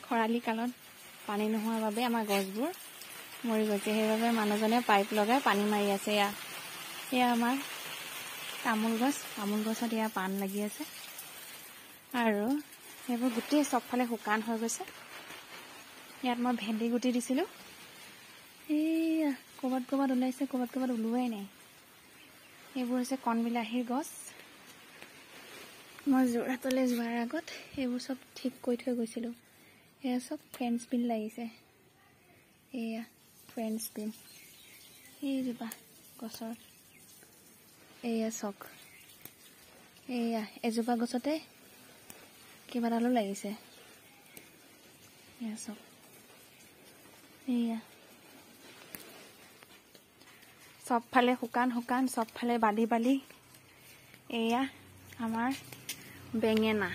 খৰালি কালত পানী নোহোৱাৰ বাবে আমাৰ গছবোৰ মৰি গৈছে। সেইবাবে মানুহজনে পাইপ লগাই পানী মাৰি আছে। এয়া আমাৰ তামোল গছত এয়া পাণ লাগি আছে আৰু সেইবোৰ গোটেই চবফালে শুকান হৈ গৈছে। ইয়াত মই ভেন্দি গুটি দিছিলোঁ, এইয়া ক'ৰবাত ওলাইছে, ক'ৰবাত ওলোৱাই নাই। এইবোৰ হৈছে কণবিলাহীৰ গছ। মই যোৰহাটলৈ যোৱাৰ আগত এইবোৰ চব ঠিক কৰি থৈ গৈছিলোঁ। এয়া চব ফ্ৰেঞ্চ বিন লাগিছে। এয়া ফ্ৰেঞ্চ বিন এইজোপা গছৰ, এয়া চক, এয়া এজোপা গছতে কেইবাডালো লাগিছে। এয়া চক, এয়া চবফালে শুকান, চবফালে বালি। এয়া আমাৰ বেঙেনা।